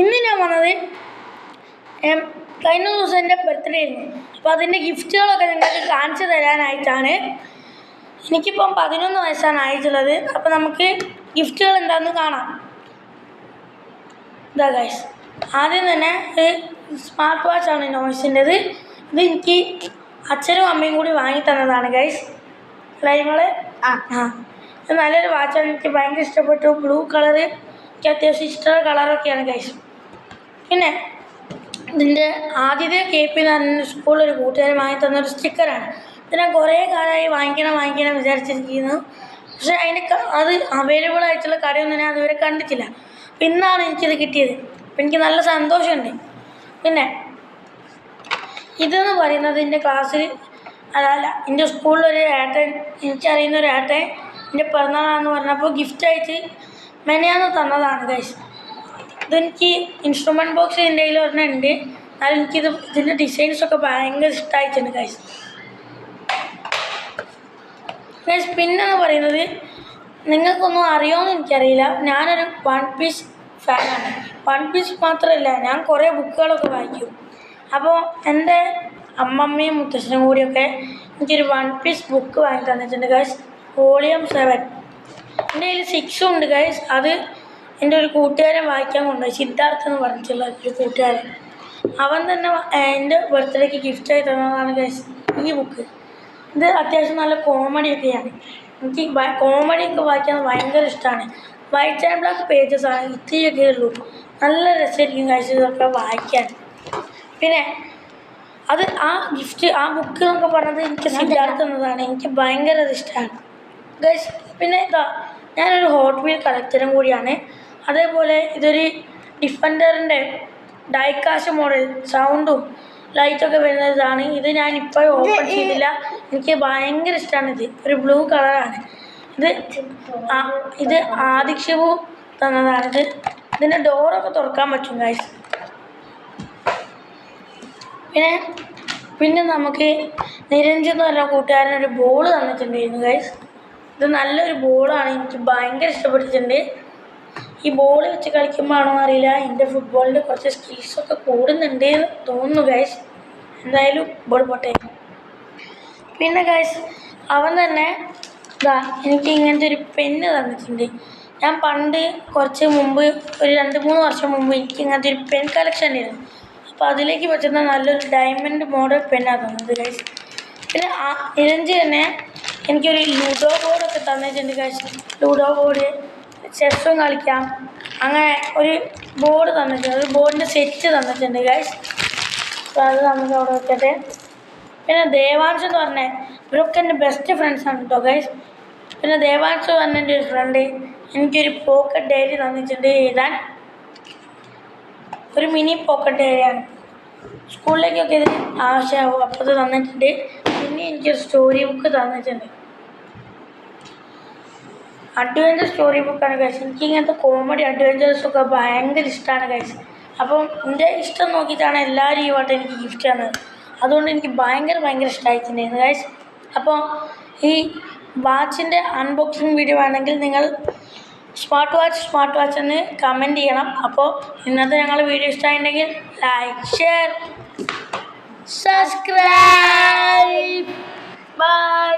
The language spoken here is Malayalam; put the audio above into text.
ഇന്ന് ഞാൻ വന്നത് കഴിഞ്ഞ ദിവസം എൻ്റെ ബർത്ത്ഡേ ആയിരുന്നു. അപ്പോൾ അതിൻ്റെ ഗിഫ്റ്റുകളൊക്കെ നിങ്ങൾക്ക് കാണിച്ചു തരാനായിട്ടാണ്. എനിക്കിപ്പം 11 വയസ്സാണ് ആയിട്ടുള്ളത്. അപ്പോൾ നമുക്ക് ഗിഫ്റ്റുകൾ എന്താണെന്ന് കാണാം. ഇതാ ഗൈസ്, ആദ്യം തന്നെ സ്മാർട്ട് വാച്ചാണ് നോയ്സിൻ്റെത്. ഇത് എനിക്ക് അച്ഛനും അമ്മയും കൂടി വാങ്ങി തന്നതാണ് ഗൈസ്. നിങ്ങൾ ഇത് നല്ലൊരു വാച്ചാണ്, എനിക്ക് ഭയങ്കര ഇഷ്ടപ്പെട്ടു. ബ്ലൂ കളറ് എനിക്ക് അത്യാവശ്യം ഇഷ്ടമുള്ള കളറൊക്കെയാണ് ഗൈസ്. പിന്നെ ഇതിൻ്റെ ആദ്യത്തെ കേപ്പ് എന്ന് പറഞ്ഞ സ്കൂളിലൊരു കൂട്ടുകാരൻ വാങ്ങി തന്നൊരു സ്റ്റിക്കറാണ്. ഇത് ഞാൻ കുറേ കാലമായി വാങ്ങിക്കണം വിചാരിച്ചിരിക്കുന്നു. പക്ഷേ അത് അവൈലബിൾ ആയിട്ടുള്ള കടയൊന്നും ഞാൻ അതുവരെ കണ്ടിട്ടില്ല. അപ്പം ഇന്നാണ് എനിക്കിത് കിട്ടിയത്. അപ്പം എനിക്ക് നല്ല സന്തോഷമുണ്ട്. പിന്നെ ഇതെന്ന് പറയുന്നത് എൻ്റെ ക്ലാസ്സിൽ എൻ്റെ സ്കൂളിലൊരു ഏട്ടൻ, എനിക്കറിയുന്ന ഒരു ഏട്ടൻ എൻ്റെ പിറന്നാളാണെന്ന് പറഞ്ഞപ്പോൾ ഗിഫ്റ്റായിട്ട് മെനയാന്ന് തന്നതാണ് ഗൈസ്. ഇതെനിക്ക് ഇൻസ്ട്രുമെൻറ്റ് ബോക്സ് എൻ്റെ കയ്യിൽ ഒരെണ്ണമുണ്ട്. എന്നാലും ഇതിൻ്റെ ഡിസൈൻസൊക്കെ ഭയങ്കര ഇഷ്ടമായിട്ടുണ്ട് ഗൈസ്. പിന്നെന്ന് പറയുന്നത് നിങ്ങൾക്കൊന്നും അറിയുമെന്ന് എനിക്കറിയില്ല, ഞാനൊരു വൺ പീസ് ഫാനാണ്. വൺ പീസ് മാത്രമല്ല, ഞാൻ കുറേ ബുക്കുകളൊക്കെ വായിക്കും. അപ്പോൾ എൻ്റെ അമ്മമ്മയും മുത്തശ്ശനും കൂടിയൊക്കെ എനിക്കൊരു വൺ പീസ് ബുക്ക് വാങ്ങി തന്നിട്ടുണ്ട് ഗൈസ്. വോളിയം 7. എൻ്റെ കയ്യിൽ 6 ഉണ്ട് ഗൈസ്. അത് എൻ്റെ ഒരു കൂട്ടുകാരൻ വായിക്കാൻ കൊണ്ടുപോയി, സിദ്ധാർത്ഥ് എന്ന് പറഞ്ഞിട്ടുള്ള ഒരു കൂട്ടുകാരൻ. അവൻ തന്നെ എൻ്റെ ബർത്ത്ഡേക്ക് ഗിഫ്റ്റായി തന്നതാണ് ഗൈസ് ഈ ബുക്ക്. ഇത് അത്യാവശ്യം നല്ല കോമഡിയൊക്കെയാണ്. എനിക്ക് കോമഡിയൊക്കെ വായിക്കാൻ ഭയങ്കര ഇഷ്ടമാണ്. വൈറ്റ് ആൻഡ് ബ്ലാക്ക് പേജസ് ആണ്, ഇത്തിരിയൊക്കെ ഉള്ളൂ. നല്ല രസമായിരിക്കും ഗൈസ് ഇതൊക്കെ വായിക്കാൻ. പിന്നെ ആ ബുക്ക് എന്നൊക്കെ പറഞ്ഞത് എനിക്ക് സിദ്ധാർത്ഥ് എന്നതാണ്. എനിക്ക് ഭയങ്കര ഇഷ്ടമാണ് ഗൈസ്. പിന്നെ ഞാനൊരു ഹോട്ട് വീൽ കളക്ടറും കൂടിയാണ്. അതേപോലെ ഇതൊരു ഡിഫൻഡറിൻ്റെ ഡൈക്കാഷ് മോഡൽ സൗണ്ടും ലൈറ്റൊക്കെ വരുന്നതാണ്. ഇത് ഞാൻ ഇപ്പോഴും ഓപ്പൺ ചെയ്തില്ല. എനിക്ക് ഭയങ്കര ഇഷ്ടമാണ്. ഒരു ബ്ലൂ കളറാണ്. ഇത് ആദിക്ഷേപു തന്നതാണ്. ഇതിൻ്റെ ഡോറൊക്കെ തുറക്കാൻ പറ്റും ഗൈസ്. പിന്നെ നമുക്ക് നിരഞ്ജൻ എന്ന് പറഞ്ഞ കൂട്ടുകാരനൊരു ബോൾ തന്നിട്ടുണ്ടായിരുന്നു ഗൈസ്. ഇത് നല്ലൊരു ബോളാണ്, എനിക്ക് ഭയങ്കര ഇഷ്ടപ്പെട്ടിട്ടുണ്ട്. ഈ ബോൾ വെച്ച് കളിക്കുമ്പോഴാണോ അറിയില്ല, എൻ്റെ ഫുട്ബോളിൻ്റെ കുറച്ച് സ്കിൽസൊക്കെ കൂടുന്നുണ്ട് എന്ന് തോന്നുന്നു ഗൈസ്. എന്തായാലും ബോൾ പോട്ടെ. പിന്നെ ഗൈസ് അവൻ തന്നെ എനിക്ക് ഇങ്ങനത്തെ ഒരു പെന്ന് തന്നിട്ടുണ്ട്. ഞാൻ പണ്ട് കുറച്ച് മുമ്പ് ഒരു 2-3 വർഷം മുമ്പ് എനിക്ക് ഇങ്ങനത്തെ ഒരു പെൻ കളക്ഷൻ ഉണ്ടായിരുന്നു. അപ്പോൾ അതിലേക്ക് പറ്റുന്ന നല്ലൊരു ഡയമണ്ട് മോഡൽ പെന്നാണ് തന്നത് ഗൈസ്. പിന്നെ നിരഞ്ജൻ തന്നെ എനിക്കൊരു ലൂഡോ ബോർഡൊക്കെ തന്നിട്ടുണ്ട് ഗൈസ്. ലൂഡോ ബോർഡ്, ചെസ്സും കളിക്കാം, അങ്ങനെ ഒരു ബോർഡ് തന്നിട്ടുണ്ട്. ഒരു ബോർഡിൻ്റെ സെറ്റ് തന്നിട്ടുണ്ട് ഗൈസ്. അപ്പോൾ അത് നമുക്ക് അവിടെ വെക്കട്ടെ. പിന്നെ ദേവാൻഷ് എന്ന് പറഞ്ഞാൽ ഇവരൊക്കെ എൻ്റെ ബെസ്റ്റ് ഫ്രണ്ട്സാണ് കേട്ടോ ഗൈസ്. പിന്നെ ദേവാൻഷ് പറഞ്ഞ എൻ്റെ ഒരു ഫ്രണ്ട് എനിക്കൊരു പോക്കറ്റ് ഡയറി തന്നിട്ടുണ്ട് എഴുതാൻ. ഒരു മിനി പോക്കറ്റ് ഡയറിയാണ്, സ്കൂളിലേക്കൊക്കെ ഇത് ആവശ്യമാവും. അപ്പോൾ അത് തന്നിട്ടുണ്ട്. പിന്നെ എനിക്കൊരു സ്റ്റോറി ബുക്ക് തന്നിട്ടുണ്ട്, അഡ്വഞ്ചർ സ്റ്റോറി ബുക്കാണ് ഗൈസ്. എനിക്ക് ഇങ്ങനത്തെ കോമഡി അഡ്വഞ്ചേഴ്സൊക്കെ ഭയങ്കര ഇഷ്ടമാണ് ഗൈസ്. അപ്പം എൻ്റെ ഇഷ്ടം നോക്കിയിട്ടാണ് എല്ലാവരും ഈ വട്ടം എനിക്ക് ഗിഫ്റ്റ് തന്നത്. അതുകൊണ്ട് എനിക്ക് ഭയങ്കര ഇഷ്ടമായിട്ടുണ്ടായിരുന്നു ഗൈസ്. അപ്പോൾ ഈ വാച്ചിൻ്റെ അൺബോക്സിങ് വീഡിയോ ആണെങ്കിൽ നിങ്ങൾ സ്മാർട്ട് വാച്ച് എന്ന് കമൻറ്റ് ചെയ്യണം. അപ്പോൾ ഇന്നത്തെ ഞങ്ങളുടെ വീഡിയോ ഇഷ്ടമായിട്ടുണ്ടെങ്കിൽ ലൈക്ക്, ഷെയർ, സബ്സ്ക്രൈബ്. ബൈ.